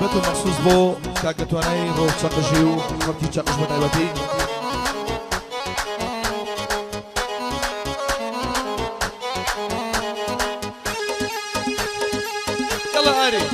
تایبەت و مەخصوص بۆ کاکەتوانای ڕۆژ چەقژی و خەڵکی چەقژ بە تایبەتی یەڵا ئاری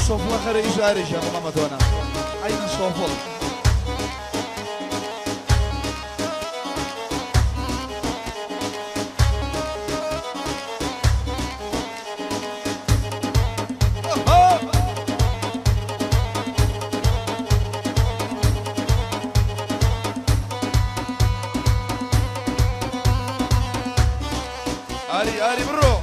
الصوفلة خير إجاري يا ماما دونا أين الصوفل آري برو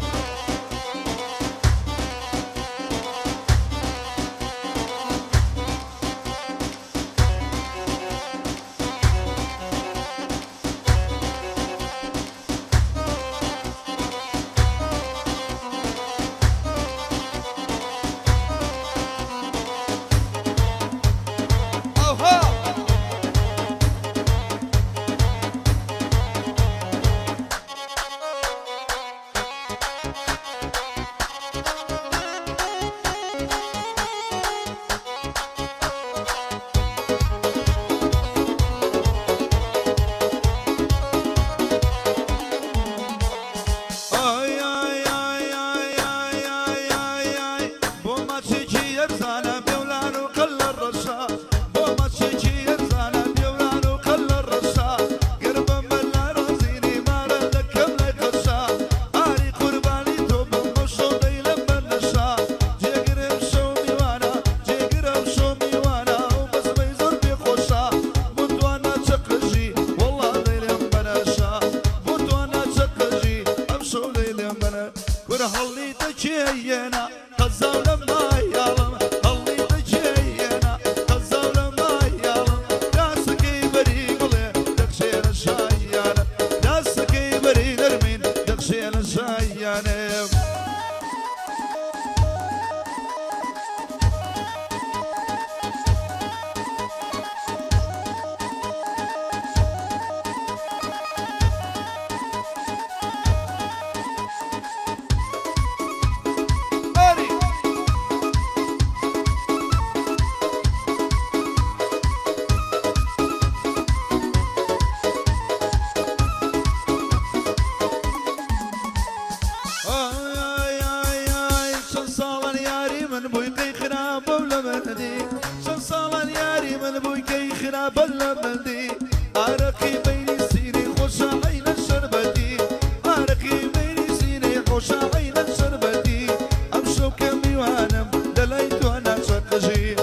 بوي كي خراب ولا مهدي شن صالان ياري من بوي كي خراب ولا مهدي أرقي بيني سيري خوش عين الشربتي أرقي بيني سيري خوش عين الشربتي أمشو كمي وانم دليت وانا شقجي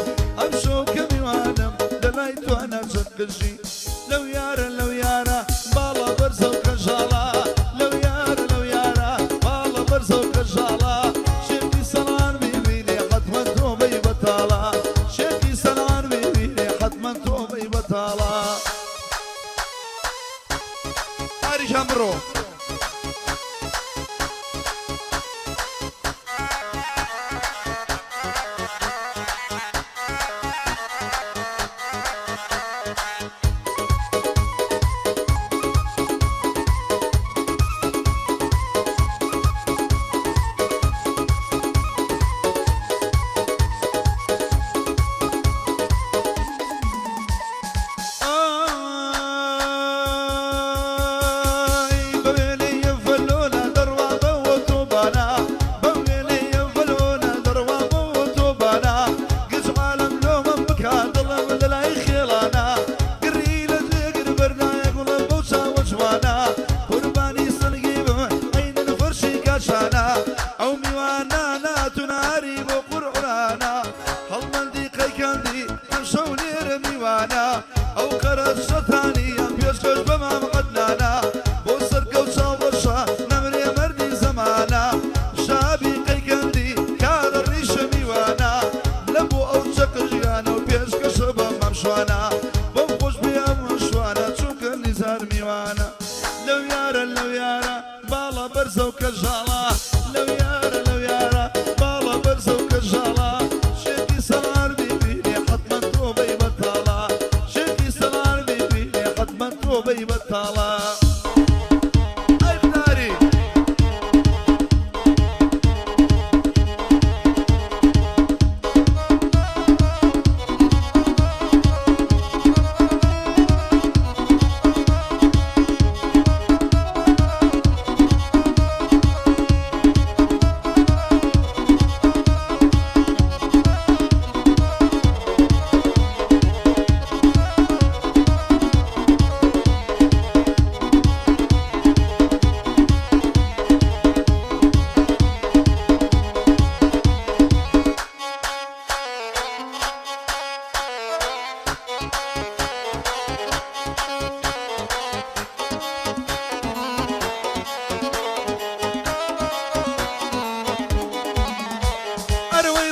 أمشو كمي وانم دليت وانا شقجي لو يارا لو يارا بالا برزو كجالا لو يارا لو يارا بالا برزو كجالا شيخي سلام بيبيني حتما توبي بطالا شيخي سلام بيبيني حتما توبي بطالا هاري جمرو أو قرر شطاني بيشكش بما مقدنانا بوصر كوشا وشا نمري مردي زمانا شابي قيكندي كار الريش ميوانا لبو أو شكر جيانا وبيشكش بما مشوانا بوخوش بيا مشوانا تشوك النزار ميوانا لو يارا بالا برزو كجالا لو يارا بالا برزو كجالا شيخي سلام بيبيني حتما توبي بطالا شيخي سلام بيبيني حتما توبي بطالا أي بناري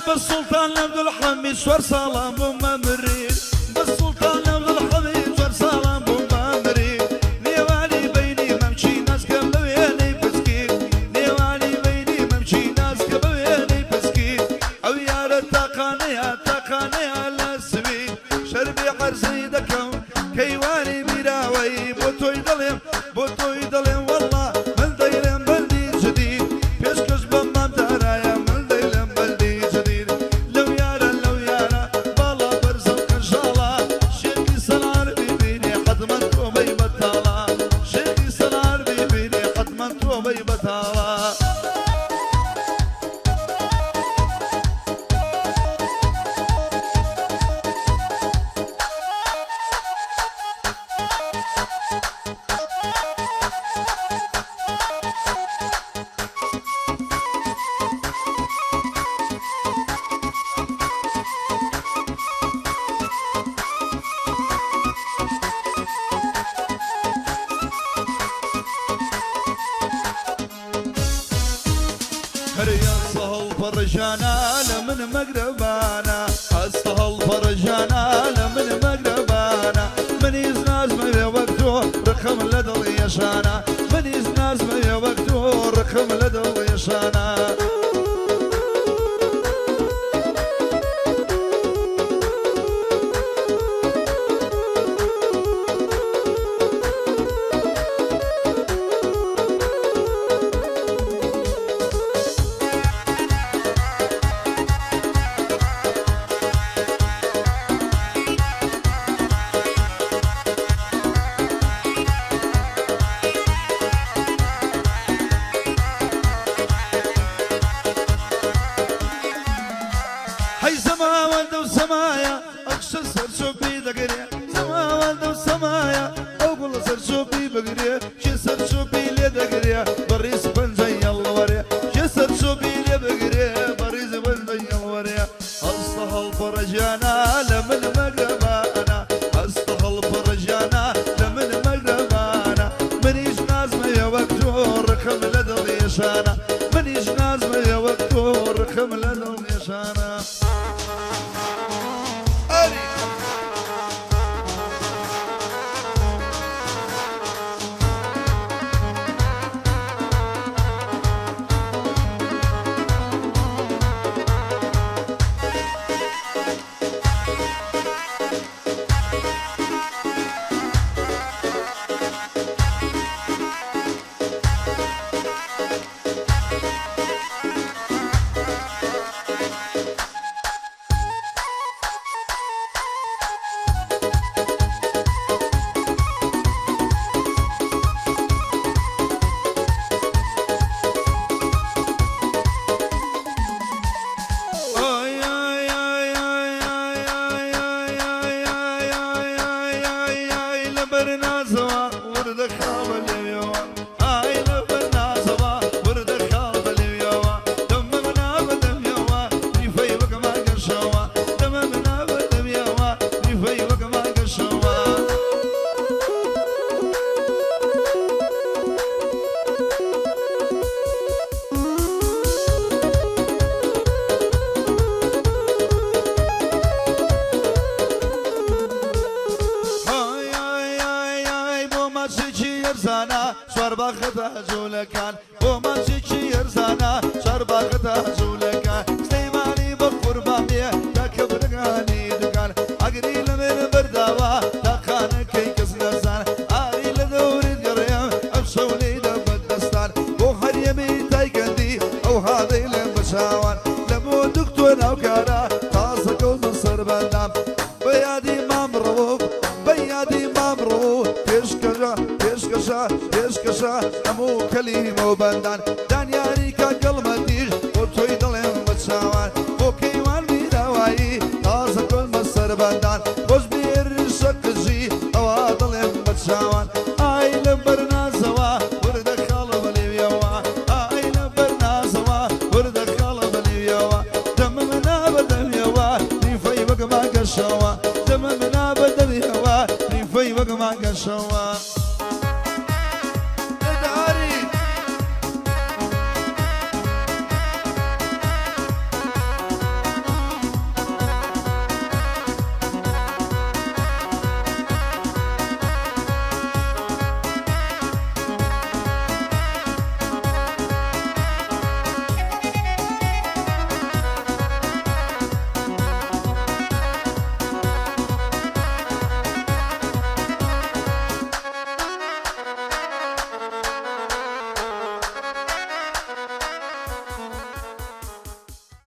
بالسلطان عبد الحميد شوار سلام بممري بالسلطان عبد الحميد شوار سلام بممري نيواني بيني ممشي ناس كبويني بسكين نيواني بيني ممشي ناس كبويني بسكين او يا تقاني لسبي شربي حرسي دكم كيواني براوي بوتوي ضلم والله من ديلم بلدي جديد بيشكش بمام درايا من ديلم بلدي جديد لو يارا بالا برزو كجالا شيخي سلام بيبيني حتما توبي بطالا شيخي سلام بيبيني حتما توبي بطالا هريصه الفرجانا لمن مقربانا هسه الفرجانا لمن مقربانا من يزناز ما وقته رقم لدل يشانا من يزناز ما وقته رقم لدل يشانا هاي سما والدو سمايا أكشر سرشوبي دقريا سما والدو سمايا أقول سرشوبي بقريا شي سرشوبي لي دقريا بريس بنجي الوريا شي سرشوبي لي بقريا بريس بنجي الوريا أصطها الفرجانا لمن مقربانا أصطها الفرجانا لمن مقربانا منيش نازمة يا وقتور خملة ضيشانا منيش نازمة يا وقتور خملة ضيشانا شرباختا جولكان وما شيشي يرزانا شرباختا جولكان سليماني بقربانية تكبرغاني دكان أقري لمن برداوا تقان كي كسنسان آري لدوري القريم أبشولي دبدستان وخر يمي تايكندي أو هذي لمشاوان لمو دكتور أو كارا تاسك ومصر بندام بيادي مامروف بيادي مامروف يشكشا أمو كلمة وبندان دانياري كقلمتيش وتوي ضلهم بتشاوان وكيوان بيداواي تازة كل مصر بندان وش بيرشك جي أو ضلهم بتشاوان آي لبرنا سوا وردك خالب ليبيوا آي لبرنا سوا وردك خالب ليبيوا دمنا بدم يوا نفي بقما قشوا دمنا بدم يوا نفي بقما قشوا